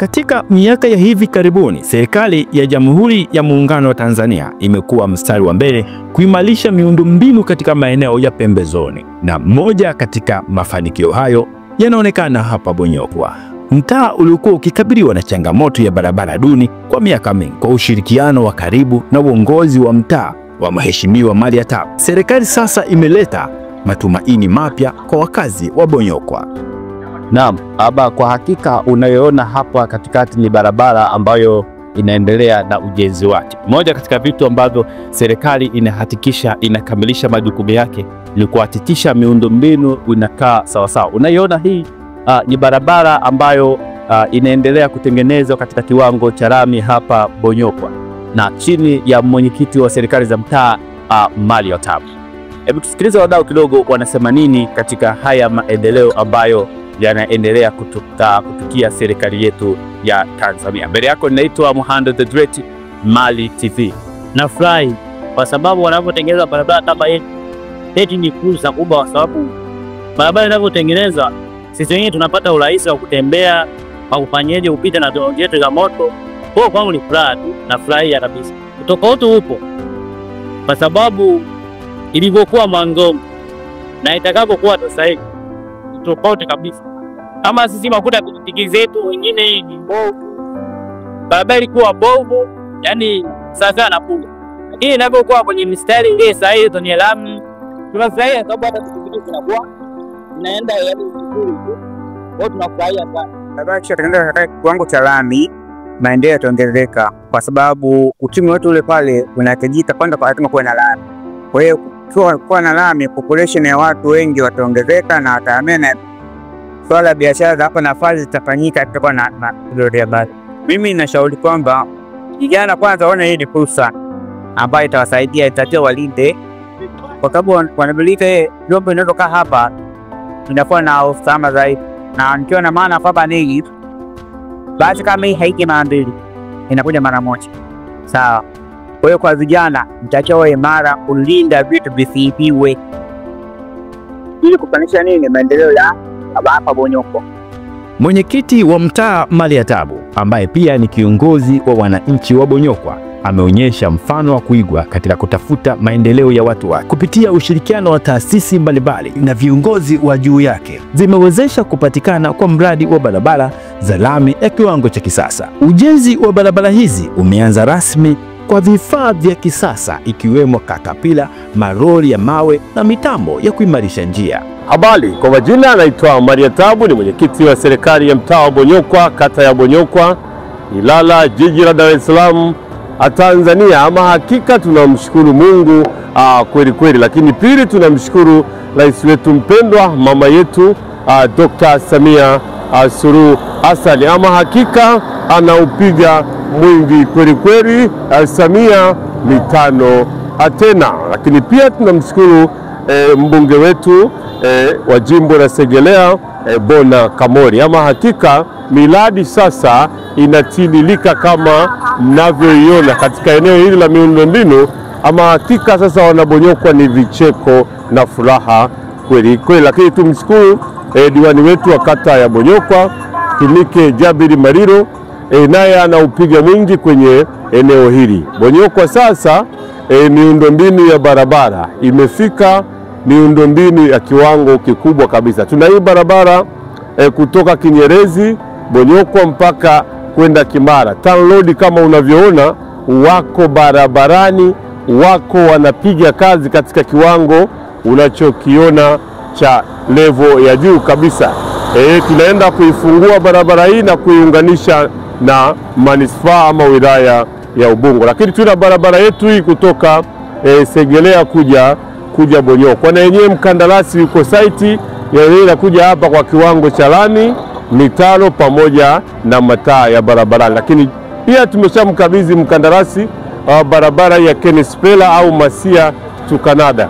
Katika miaka ya hivi karibuni, serikali ya Jamhuri ya Muungano wa Tanzania imekuwa mstari wa mbele kuimarisha miundombinu katika maeneo ya pembezoni, na moja katika mafanikio hayo yanaonekana hapa Bonyokwa, mtaa uliokuwa ukikabiliwa na changamoto ya barabara duni kwa miaka mingi. Kwa ushirikiano wa karibu na uongozi wa mtaa wa Mheshimiwa Mariatabu, serikali sasa imeleta matumaini mapya kwa wakazi wa Bonyokwa. Naam, kwa hakika unayoona hapa katikati ni barabara ambayo inaendelea na ujenzi wake. Moja katika vitu ambavyo serikali inahakikisha inakamilisha majukumu yake ni kuhakikisha miundombinu inakaa sawa sawa. Unayoona hii ni barabara ambayo inaendelea kutengenezwa katika kiwango cha lami hapa Bonyokwa na chini ya mwenyekiti wa serikali za mtaa Mariatabu. Hebu tusikilize wadau kidogo wanasema nini katika haya maendeleo ambayo yanaendelea kutukia serikali yetu ya Tanzania. Mbele yako ninaitwa Muhando the Great, Mali TV. Nafurahi kwa sababu wanapotengeneza barabara kama hii ni fursa kubwa, kwa sababu barabara inapotengenezwa sisi wenyewe tunapata urahisi wa kutembea, wa kufanyaje upite na vyombo vyetu vya moto. Kwa kwangu ni furaha tu, nafurahia kabisa. Utofauti upo kwa sababu ilivyokuwa mwanzo na itakapokuwa sasa hivi tofauti kabisa. Kama sisi makuta pikipiki zetu wengine ni mbovu, barabara ilikuwa mbovu, yani sasa napunga. Lakini inapokuwa kwenye mistari ile sasa hivi ni lami, tunafurahia sababu hata pikipiki zinakuwa inaenda yani vizuri tu. Kwa tunafurahia sana. Barabara ikishatengenezwa katika kiwango cha lami, maendeleo yataongezeka kwa sababu uchumi wetu ule pale unahitajika kwanza kwa lazima kuwe na lami. Kwa hiyo kwa na lami, population ya watu wengi wataongezeka na wataamena swala la biashara za hapa nafasi zitafanyika tutakuwa na basi. Mimi ninashauri kwamba vijana kwanza waone hii ni fursa ambayo itawasaidia, itatia walinde, kwa sababu wanabilika vyombo vinavyokaa hapa vinakuwa na usalama zaidi, na nikiwa na maana hapa ni basi kama hii haiki mara mbili inakuja mara moja, sawa. Kwa hiyo kwa vijana mtakiwa imara kulinda vitu visiibiwe ili kufanikisha nini maendeleo ya hapa Bonyokwa. Mwenyekiti wa mtaa Mariatabu ambaye pia ni kiongozi wa wananchi wa Bonyokwa ameonyesha mfano wa kuigwa katika kutafuta maendeleo ya watu wake. Kupitia ushirikiano wa taasisi mbalimbali na viongozi wa juu yake, zimewezesha kupatikana kwa mradi wa barabara za lami ya kiwango cha kisasa. Ujenzi wa barabara hizi umeanza rasmi kwa vifaa vya kisasa ikiwemo katapila, maroli ya mawe na mitambo ya kuimarisha njia. Habari, kwa majina anaitwa Mariatabu, ni mwenyekiti wa serikali ya mtaa wa Bonyokwa, kata ya Bonyokwa, Ilala, jiji la Dar es Salaam, Tanzania. Ama hakika tunamshukuru Mungu kweli kweli, lakini pili tunamshukuru rais wetu mpendwa, mama yetu Dr. Samia Suluhu Hassan. Ama hakika anaupiga mwingi kweli kweli, Samia mitano tena. Lakini pia tunamshukuru mbunge wetu wa jimbo la Segerea Bona Kamori. Ama hakika miradi sasa inatililika kama mnavyoiona katika eneo hili la miundombinu. Ama hakika sasa wanabonyokwa ni vicheko na furaha kweli kweli. Lakini tumshukuru diwani wetu wa kata ya Bonyokwa, Kinike Jabiri Mariro, naye anaupiga mwingi kwenye eneo hili. Bonyokwa sasa miundombinu ya barabara imefika miundombinu ya kiwango kikubwa kabisa. Tuna hii barabara kutoka Kinyerezi Bonyokwa mpaka kwenda Kimara. TANROADS kama unavyoona wako barabarani, wako wanapiga kazi katika kiwango unachokiona cha level ya juu kabisa. Tunaenda kuifungua barabara hii na kuiunganisha na manispaa ama wilaya ya Ubungo. Lakini tuna barabara yetu hii kutoka Segerea kuja Bonyokwa, na yenyewe mkandarasi yuko site ya kuja hapa kwa kiwango cha lami, mitaro pamoja na mataa ya barabarani. Lakini pia tumeshamkabidhi mkandarasi barabara ya Kenispela au Masia to Canada,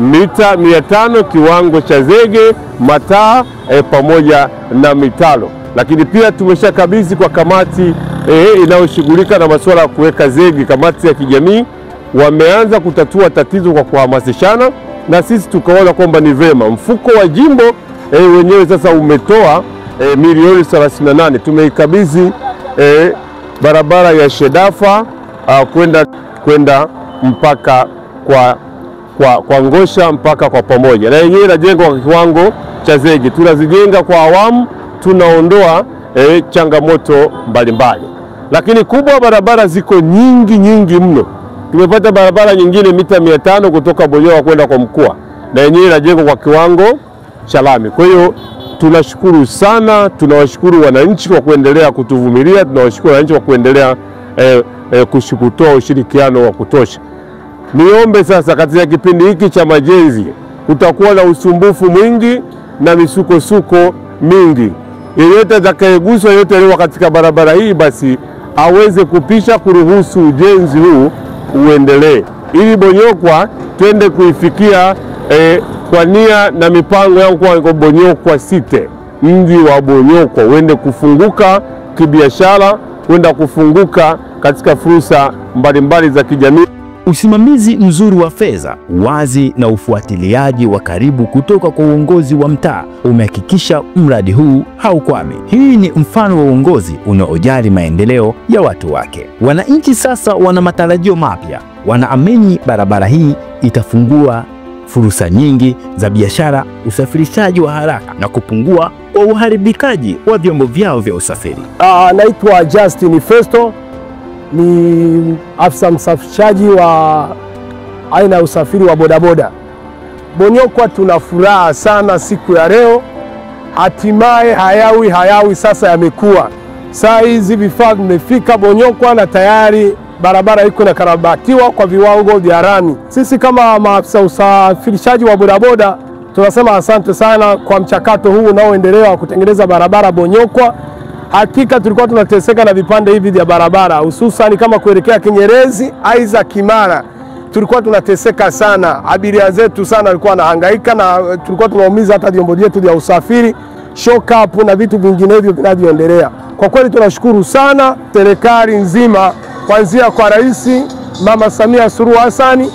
mita 500 kiwango cha zege, mataa pamoja na mitaro. Lakini pia tumeshakabidhi kwa kamati inayoshughulika na masuala ya kuweka zege, kamati ya kijamii. Wameanza kutatua tatizo kwa kuhamasishana, na sisi tukaona kwamba ni vema. Mfuko wa jimbo wenyewe sasa umetoa milioni 38, tumeikabidhi barabara ya Shedafa kwenda mpaka kwa Ngosha mpaka kwa Pamoja, na yenyewe inajengwa kwa kiwango cha zege. Tunazijenga kwa awamu, tunaondoa changamoto mbalimbali, lakini kubwa, barabara ziko nyingi mno. Tumepata barabara nyingine mita 500 kutoka Bonyokwa kwenda kwa Mkua, na yenyewe inajengwa kwa kiwango cha lami. Kwa hiyo tunashukuru sana, tunawashukuru wananchi kwa kuendelea kutuvumilia, tunawashukuru wananchi kwa kuendelea kutoa ushirikiano wa kutosha. Niombe sasa, katika kipindi hiki cha majenzi kutakuwa na usumbufu mwingi na misukosuko mingi. Yeyote atakayeguswa, yeyote aliyo katika barabara hii, basi aweze kupisha kuruhusu ujenzi huu uendelee, ili Bonyokwa twende kuifikia kwa nia na mipango yangu kwa Bonyokwa City, mji wa Bonyokwa uende kufunguka kibiashara, kwenda kufunguka katika fursa mbalimbali za kijamii. Usimamizi mzuri wa fedha, wazi na ufuatiliaji wa karibu kutoka kwa uongozi wa mtaa umehakikisha mradi huu haukwami. Hii ni mfano wa uongozi unaojali maendeleo ya watu wake. Wananchi sasa wana matarajio mapya. Wanaamini barabara hii itafungua fursa nyingi za biashara, usafirishaji wa haraka na kupungua kwa uharibikaji wa vyombo vyao vya usafiri. Naitwa Justin Festo, ni afisa msafirishaji wa aina ya usafiri wa bodaboda. Bonyokwa tuna furaha sana siku ya leo, hatimaye hayawi sasa yamekuwa. Saa hizi vifaa vimefika Bonyokwa na tayari barabara iko na karabatiwa kwa viwango vya rami. Sisi kama maafisa usafirishaji wa bodaboda tunasema asante sana kwa mchakato huu unaoendelea wa kutengeneza barabara Bonyokwa. Hakika tulikuwa tunateseka na vipande hivi vya barabara, hususan kama kuelekea Kinyerezi aiza Kimara. Tulikuwa tunateseka sana, abiria zetu sana walikuwa wanahangaika, na tulikuwa tunaumiza hata vyombo vyetu vya usafiri, shock up na vitu vinginevyo vinavyoendelea. Kwa kweli tunashukuru sana serikali nzima, kuanzia kwa Rais Mama Samia Suluhu Hassan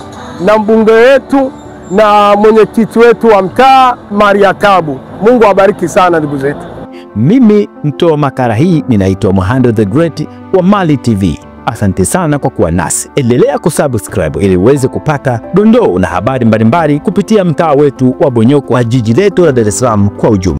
na mbunge wetu na mwenyekiti wetu wa mtaa Mariatabu. Mungu awabariki sana ndugu zetu. Mimi mtoa makala hii ninaitwa Muhando the Great wa Mali TV. Asante sana kwa kuwa nasi. Endelea kusubscribe ili uweze kupata dondoo na habari mbalimbali kupitia mtaa wetu wa Bonyokwa, jiji letu la Dar es Salaam kwa ujumla.